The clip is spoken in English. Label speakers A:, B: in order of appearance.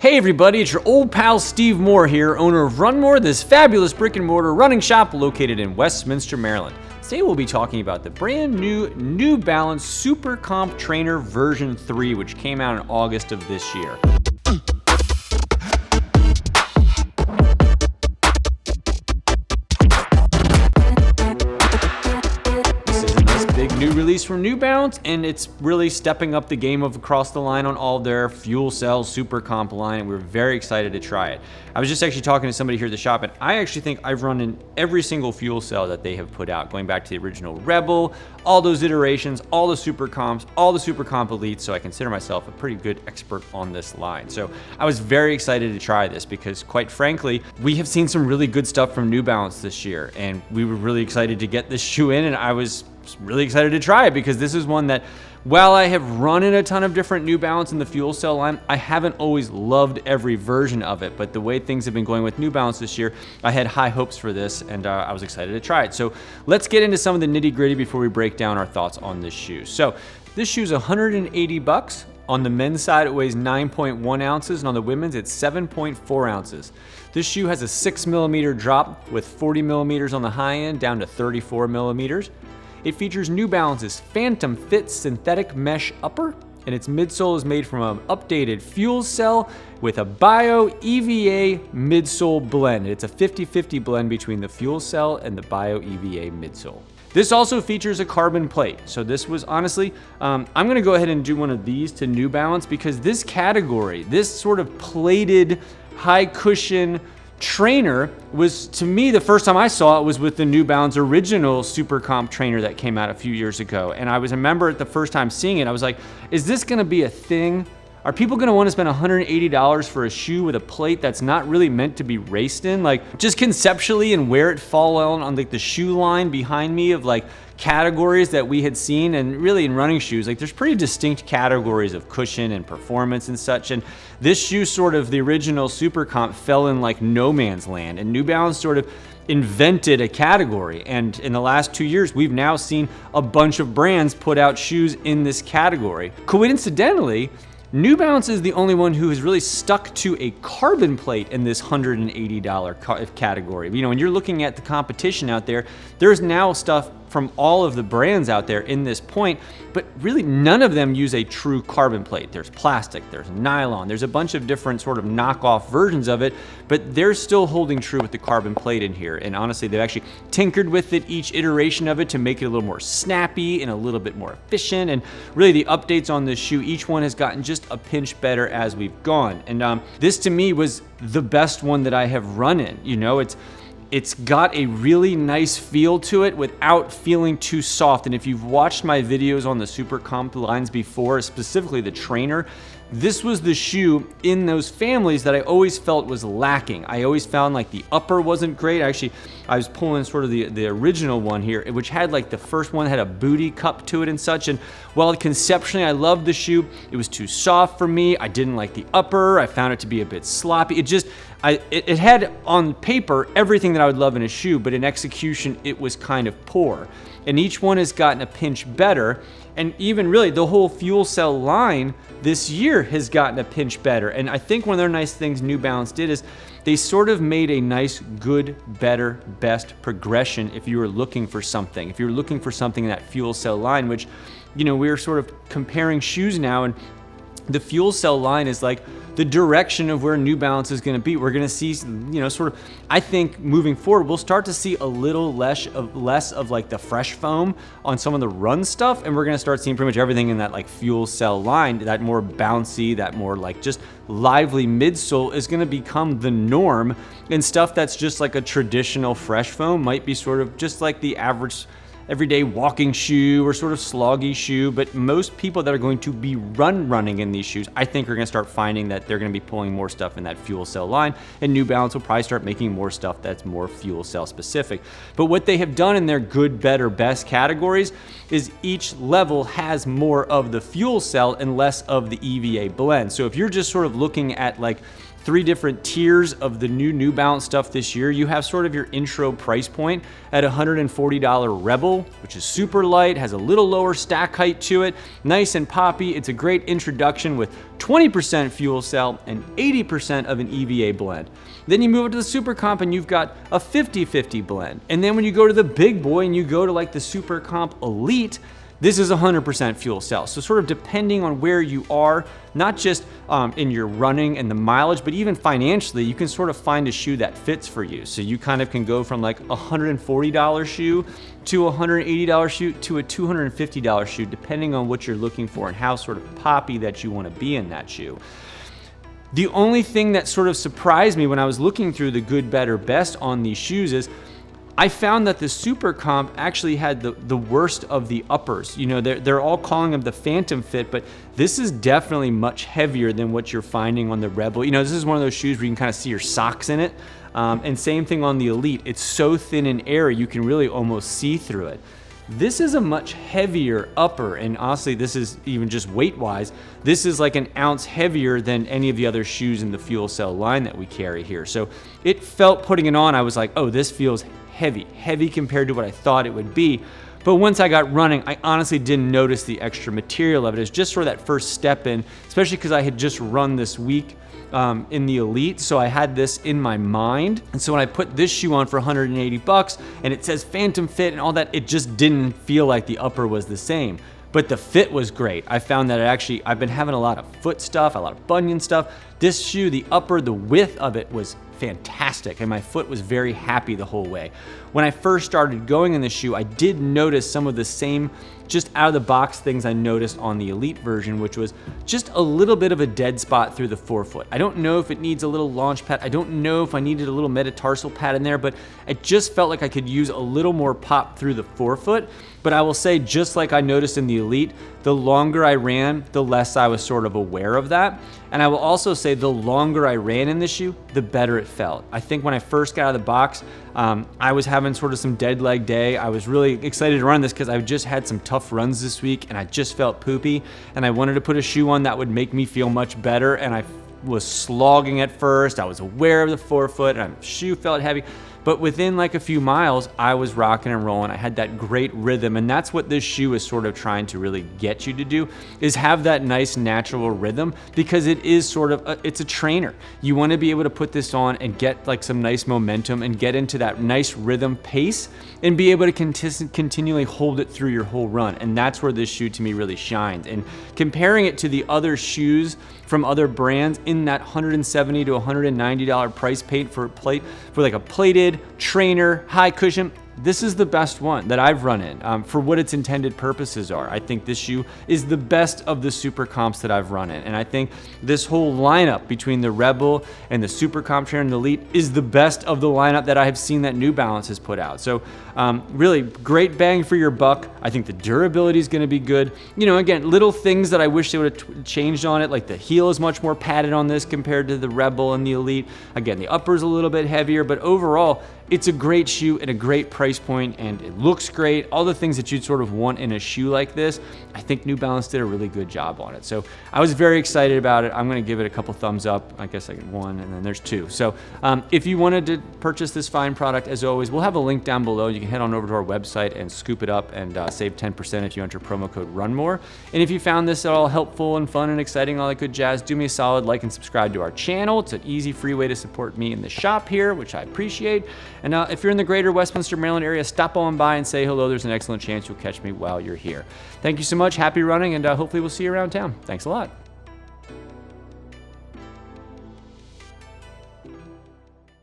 A: Hey everybody, it's your old pal Steve Moore here, owner of Run More, this fabulous brick and mortar running shop located in Westminster, Maryland. Today we'll be talking about the brand new New Balance SuperComp Trainer version 3, which came out in August of this year. New release from New Balance, and it's really stepping up the game of across the line on all their FuelCell SuperComp line, and we're very excited to try it. I was just actually talking to somebody here at the shop, and I actually think I've run in every single FuelCell that they have put out, going back to the original Rebel, all those iterations, all the SuperComps, all the SuperComp Elites, so I consider myself a pretty good expert on this line. So I was very excited to try this because, quite frankly, we have seen some really good stuff from New Balance this year, and we were really excited to get this shoe in, and I was really excited to try it because this is one that, while I have run in a ton of different New Balance in the FuelCell line, I haven't always loved every version of it. But the way things have been going with New Balance this year, I had high hopes for this, and I was excited to try it. So let's get into some of the nitty gritty before we break down our thoughts on this shoe. So this shoe is $180. On the men's side, it weighs 9.1 ounces, and on the women's, it's 7.4 ounces. This shoe has a 6mm drop with 40 millimeters on the high end down to 34 millimeters. It features New Balance's Phantom Fit synthetic mesh upper, and its midsole is made from an updated FuelCell with a Bio EVA midsole blend. It's a 50-50 blend between the FuelCell and the Bio EVA midsole. This also features a carbon plate. So this was honestly, I'm gonna go ahead and do one of these to New Balance because this category, this sort of plated, high cushion trainer was, to me, the first time I saw it was with the New Balance original SuperComp trainer that came out a few years ago. And I remember the first time seeing it, I was like, is this gonna be a thing? Are people gonna wanna spend $180 for a shoe with a plate that's not really meant to be raced in? Like, just conceptually and where it fall on like the shoe line behind me of like categories that we had seen, and really in running shoes, like there's pretty distinct categories of cushion and performance and such. And this shoe, sort of the original SuperComp, fell in like no man's land, and New Balance sort of invented a category. And in the last 2 years, we've now seen a bunch of brands put out shoes in this category. Coincidentally, New Balance is the only one who has really stuck to a carbon plate in this $180 category. You know, when you're looking at the competition out there, there's now stuff from all of the brands out there in this point, but really none of them use a true carbon plate. There's plastic, there's nylon, there's a bunch of different sort of knockoff versions of it, but they're still holding true with the carbon plate in here. And honestly, they've actually tinkered with it, each iteration of it, to make it a little more snappy and a little bit more efficient. And really the updates on this shoe, each one has gotten just a pinch better as we've gone. And this to me was the best one that I have run in. You know, it's got a really nice feel to it without feeling too soft. And if you've watched my videos on the SuperComp lines before, specifically the trainer, this was the shoe in those families that I always felt was lacking. I always found like the upper wasn't great. Actually, I was pulling sort of the original one here, which had like the first one had a booty cup to it and such. And while conceptually I loved the shoe, it was too soft for me. I didn't like the upper. I found it to be a bit sloppy. It had on paper everything that I would love in a shoe, but in execution, it was kind of poor. And each one has gotten a pinch better. And even really the whole FuelCell line this year has gotten a pinch better. And I think one of their nice things New Balance did is they sort of made a nice, good, better, best progression if you were looking for something. If you were looking for something in that FuelCell line, which, you know, we're sort of comparing shoes now, and the FuelCell line is like the direction of where New Balance is going to be. We're going to see, you know, sort of, I think moving forward, we'll start to see a little less of like the fresh foam on some of the run stuff. And we're going to start seeing pretty much everything in that like FuelCell line, that more bouncy, that more like just lively midsole is going to become the norm. And stuff that's just like a traditional fresh foam might be sort of just like the average everyday walking shoe or sort of sloggy shoe. But most people that are going to be running in these shoes, I think are going to start finding that they're going to be pulling more stuff in that FuelCell line, and New Balance will probably start making more stuff that's more FuelCell specific. But what they have done in their good, better, best categories is each level has more of the FuelCell and less of the EVA blend. So if you're just sort of looking at like 3 different tiers of the New Balance stuff this year. You have sort of your intro price point at $140 Rebel, which is super light, has a little lower stack height to it, nice and poppy. It's a great introduction with 20% fuel cell and 80% of an EVA blend. Then you move it to the SuperComp and you've got a 50-50 blend. And then when you go to the big boy and you go to like the SuperComp Elite, this is 100% fuel cell. So sort of depending on where you are, not just in your running and the mileage, but even financially, you can sort of find a shoe that fits for you. So you kind of can go from like a $140 shoe to a $180 shoe to a $250 shoe, depending on what you're looking for and how sort of poppy that you want to be in that shoe. The only thing that sort of surprised me when I was looking through the good, better, best on these shoes is I found that the SuperComp actually had the worst of the uppers. You know, they're all calling them the Phantom Fit, but this is definitely much heavier than what you're finding on the Rebel. You know, this is one of those shoes where you can kind of see your socks in it. And same thing on the Elite. It's so thin and airy, you can really almost see through it. This is a much heavier upper, and honestly, this is even just weight-wise, this is like an ounce heavier than any of the other shoes in the fuel cell line that we carry here. So it felt, putting it on, I was like, oh, this feels heavy compared to what I thought it would be. But once I got running, I honestly didn't notice the extra material of it. It's just sort of that first step in, especially because I had just run this week in the Elite, so I had this in my mind. And so when I put this shoe on for 180 bucks and it says Phantom Fit and all that, it just didn't feel like the upper was the same. But the fit was great. I found that I've been having a lot of foot stuff, a lot of bunion stuff. This shoe, the upper, the width of it was fantastic, and my foot was very happy the whole way. When I first started going in the shoe, I did notice some of the same just out of the box things I noticed on the Elite version, which was just a little bit of a dead spot through the forefoot. I don't know if it needs a little launch pad. I don't know if I needed a little metatarsal pad in there, but it just felt like I could use a little more pop through the forefoot. But I will say, just like I noticed in the Elite, the longer I ran, the less I was sort of aware of that. And I will also say the longer I ran in the shoe, the better it felt. I think when I first got out of the box, I was having sort of some dead leg day. I was really excited to run this because I've just had some tough runs this week and I just felt poopy. And I wanted to put a shoe on that would make me feel much better. And I was slogging at first. I was aware of the forefoot and the shoe felt heavy. But within like a few miles, I was rocking and rolling. I had that great rhythm, and that's what this shoe is sort of trying to really get you to do, is have that nice natural rhythm, because it is sort of, it's a trainer. You want to be able to put this on and get like some nice momentum and get into that nice rhythm pace and be able to continually hold it through your whole run. And that's where this shoe to me really shines. And comparing it to the other shoes from other brands in that $170 to $190 price point for like a plated trainer high cushion, this is the best one that I've run in for what its intended purposes are. I think this shoe is the best of the SuperComps that I've run in. And I think this whole lineup between the Rebel and the SuperComp trainer and the Elite is the best of the lineup that I have seen that New Balance has put out. So really great bang for your buck. I think the durability is going to be good. You know, again, little things that I wish they would have changed on it, like the heel is much more padded on this compared to the Rebel and the Elite. Again, the upper's a little bit heavier, but overall, it's a great shoe at a great price point, and it looks great. All the things that you'd sort of want in a shoe like this, I think New Balance did a really good job on it. So I was very excited about it. I'm going to give it a couple thumbs up. I guess I get one, and then there's two. So if you wanted to purchase this fine product, as always, we'll have a link down below. You can head on over to our website and scoop it up and save 10% if you enter promo code RUNMORE. And if you found this at all helpful and fun and exciting, all that good jazz, do me a solid, like and subscribe to our channel. It's an easy, free way to support me in the shop here, which I appreciate. And if you're in the greater Westminster, Maryland area, stop on by and say hello. There's an excellent chance you'll catch me while you're here. Thank you so much. Happy running, and hopefully we'll see you around town. Thanks a lot.